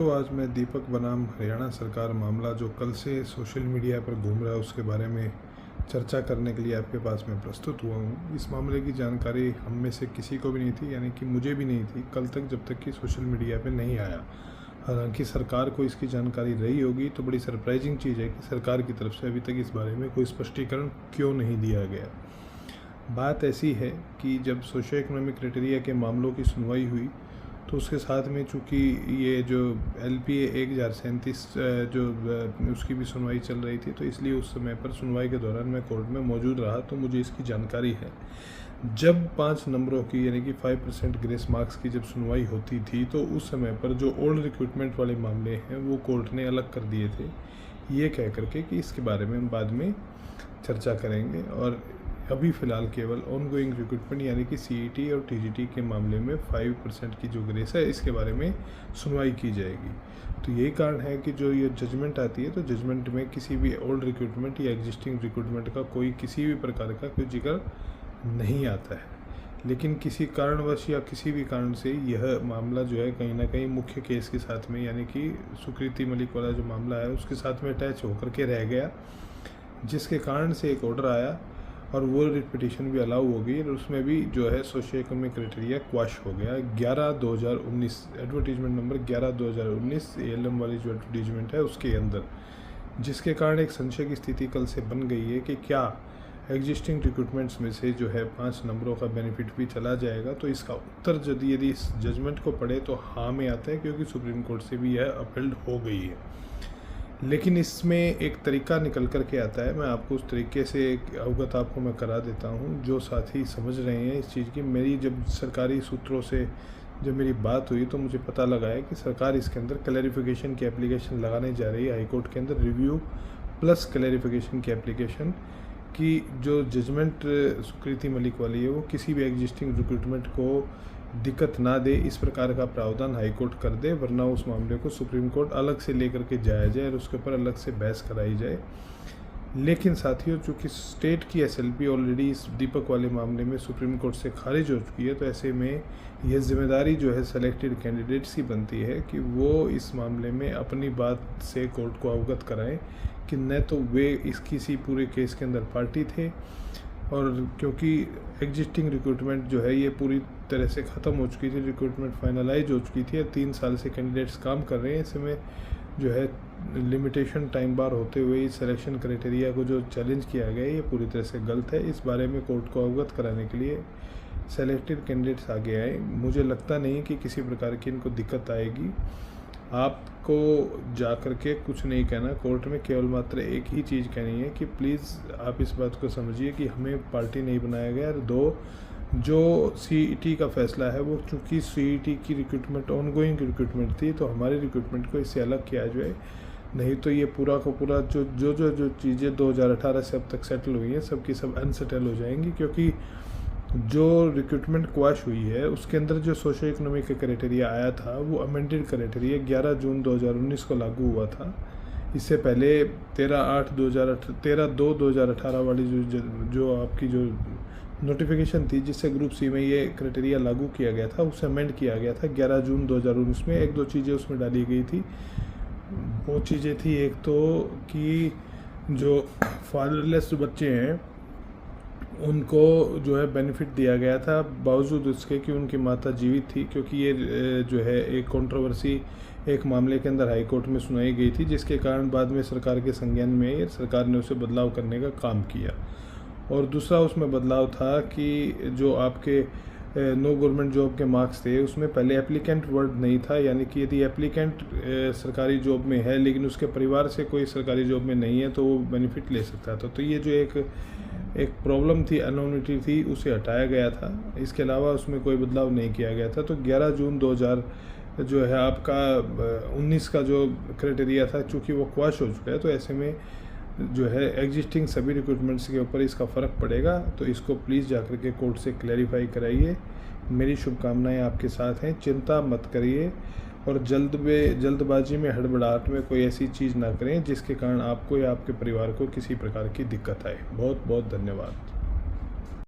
तो आज मैं दीपक बनाम हरियाणा सरकार मामला जो कल से सोशल मीडिया पर घूम रहा है उसके बारे में चर्चा करने के लिए आपके पास मैं प्रस्तुत हुआ हूँ। इस मामले की जानकारी हम में से किसी को भी नहीं थी, यानी कि मुझे भी नहीं थी कल तक, जब तक कि सोशल मीडिया पे नहीं आया। हालांकि सरकार को इसकी जानकारी रही होगी, तो बड़ी सरप्राइजिंग चीज़ है कि सरकार की तरफ से अभी तक इस बारे में कोई स्पष्टीकरण क्यों नहीं दिया गया। बात ऐसी है कि जब सोशो इकोनॉमिक क्राइटेरिया के मामलों की सुनवाई हुई तो उसके साथ में चूँकि ये जो LPA 1037 जो उसकी भी सुनवाई चल रही थी, तो इसलिए उस समय पर सुनवाई के दौरान मैं कोर्ट में मौजूद रहा, तो मुझे इसकी जानकारी है। जब 5 नंबरों की यानी कि 5% ग्रेस मार्क्स की जब सुनवाई होती थी, तो उस समय पर जो ओल्ड रिक्रूटमेंट वाले मामले हैं वो कोर्ट ने अलग कर दिए थे, ये कह करके कि इसके बारे में हम बाद में चर्चा करेंगे, और अभी फ़िलहाल केवल ऑनगोइंग रिक्रूटमेंट यानी कि CET और TGT के मामले में 5% की जो ग्रेस है इसके बारे में सुनवाई की जाएगी। तो यही कारण है कि जो ये जजमेंट आती है, तो जजमेंट में किसी भी ओल्ड रिक्रूटमेंट या एग्जिस्टिंग रिक्रूटमेंट का कोई किसी भी प्रकार का कोई जिक्र नहीं आता है। लेकिन किसी कारणवश या किसी भी कारण से यह मामला जो है कहीं ना कहीं मुख्य केस के साथ में, यानी कि सुकृति मलिक वाला जो मामला है उसके साथ में अटैच होकर के रह गया, जिसके कारण से एक ऑर्डर आया और वो पिटीशन भी अलाउ हो गई, और उसमें भी जो है सोशियो इकोनॉमिक क्राइटेरिया क्वाश हो गया। 11/2019 एडवर्टीजमेंट नंबर 11/2019 ALM वाली जो एडवर्टीजमेंट है उसके अंदर, जिसके कारण एक संशय की स्थिति कल से बन गई है कि क्या एग्जिस्टिंग रिक्रूटमेंट्स में से जो है 5 नंबरों का बेनिफिट भी चला जाएगा। तो इसका उत्तर यदि इस जजमेंट को पढ़े तो हाँ में आता है, क्योंकि सुप्रीम कोर्ट से भी यह अपील्ड हो गई है। लेकिन इसमें एक तरीका निकल कर के आता है, मैं आपको उस तरीके से अवगत आपको मैं करा देता हूँ जो साथी समझ रहे हैं इस चीज़ की। मेरी जब सरकारी सूत्रों से जब मेरी बात हुई तो मुझे पता लगा है कि सरकार इसके अंदर क्लैरिफिकेशन की एप्लीकेशन लगाने जा रही है हाईकोर्ट के अंदर, रिव्यू प्लस क्लैरिफिकेशन की एप्लीकेशन की जो जजमेंट सुकृति मलिक वाली है वो किसी भी एग्जिस्टिंग रिक्रूटमेंट को दिक्कत ना दे, इस प्रकार का प्रावधान हाईकोर्ट कर दे, वरना उस मामले को सुप्रीम कोर्ट अलग से लेकर के जाया जाए और उसके ऊपर अलग से बहस कराई जाए। लेकिन साथियों, चूँकि स्टेट की SLP ऑलरेडी इस दीपक वाले मामले में सुप्रीम कोर्ट से खारिज हो चुकी है, तो ऐसे में यह जिम्मेदारी जो है सेलेक्टेड कैंडिडेट्स की बनती है कि वो इस मामले में अपनी बात से कोर्ट को अवगत कराएं कि न तो वे इस किसी पूरे केस के अंदर पार्टी थे, और क्योंकि एग्जिस्टिंग रिक्रूटमेंट जो है ये पूरी तरह से ख़त्म हो चुकी थी, रिक्रूटमेंट फाइनलाइज हो चुकी थी, 3 साल से कैंडिडेट्स काम कर रहे हैं। इसमें जो है लिमिटेशन टाइम बार होते हुए इस सिलेक्शन क्राइटेरिया को जो चैलेंज किया गया है ये पूरी तरह से गलत है। इस बारे में कोर्ट को अवगत कराने के लिए सेलेक्टेड कैंडिडेट्स आगे आए। मुझे लगता नहीं कि किसी प्रकार की इनको दिक्कत आएगी। आपको जा कर के कुछ नहीं कहना कोर्ट में, केवल मात्र एक ही चीज़ कहनी है कि प्लीज़ आप इस बात को समझिए कि हमें पार्टी नहीं बनाया गया। और 2, जो CET का फैसला है वो चूँकि CET की रिक्रूटमेंट ऑनगोइंग रिक्रूटमेंट थी, तो हमारी रिक्रूटमेंट को इससे अलग किया जाए, नहीं तो ये पूरा का पूरा जो चीज़ें 2018 से अब तक सेटल हुई हैं सब की सब अनसेटल हो जाएंगी। क्योंकि जो रिक्रूटमेंट क्वाश हुई है उसके अंदर जो सोशो इकोनॉमिक का क्राइटेरिया आया था वो अमेंडेड क्राइटेरिया 11 जून 2019 को लागू हुआ था। इससे पहले 13/2/2018 वाली जो आपकी जो नोटिफिकेशन थी जिससे ग्रुप C में ये क्राइटेरिया लागू किया गया था, उसे अमेंड किया गया था 11 जून 2019 में। 1-2 चीज़ें उसमें डाली गई थी। वो चीज़ें थी, एक तो कि जो फादरलेस बच्चे हैं उनको जो है बेनिफिट दिया गया था, बावजूद उसके कि उनकी माता जीवित थी, क्योंकि ये जो है एक कंट्रोवर्सी एक मामले के अंदर हाई कोर्ट में सुनाई गई थी, जिसके कारण बाद में सरकार के संज्ञान में सरकार ने उसे बदलाव करने का काम किया। और दूसरा उसमें बदलाव था कि जो आपके नो गवर्नमेंट जॉब के मार्क्स थे उसमें पहले एप्लीकेंट वर्ड नहीं था, यानी कि यदि एप्लीकेंट सरकारी जॉब में है लेकिन उसके परिवार से कोई सरकारी जॉब में नहीं है तो वो बेनिफिट ले सकता था। तो ये जो एक प्रॉब्लम थी, अनोनिटी थी, उसे हटाया गया था। इसके अलावा उसमें कोई बदलाव नहीं किया गया था। तो 11 जून 2000 जो है आपका 19 का जो क्राइटेरिया था, चूँकि वो क्वाश हो चुका है, तो ऐसे में जो है एग्जिस्टिंग सभी रिक्रूटमेंट्स के ऊपर इसका फ़र्क पड़ेगा। तो इसको प्लीज़ जाकर के कोर्ट से क्लैरिफाई कराइए। मेरी शुभकामनाएं आपके साथ हैं, चिंता मत करिए, और जल्दबाजी में हड़बड़ाहट में कोई ऐसी चीज़ ना करें जिसके कारण आपको या आपके परिवार को किसी प्रकार की दिक्कत आए। बहुत बहुत धन्यवाद।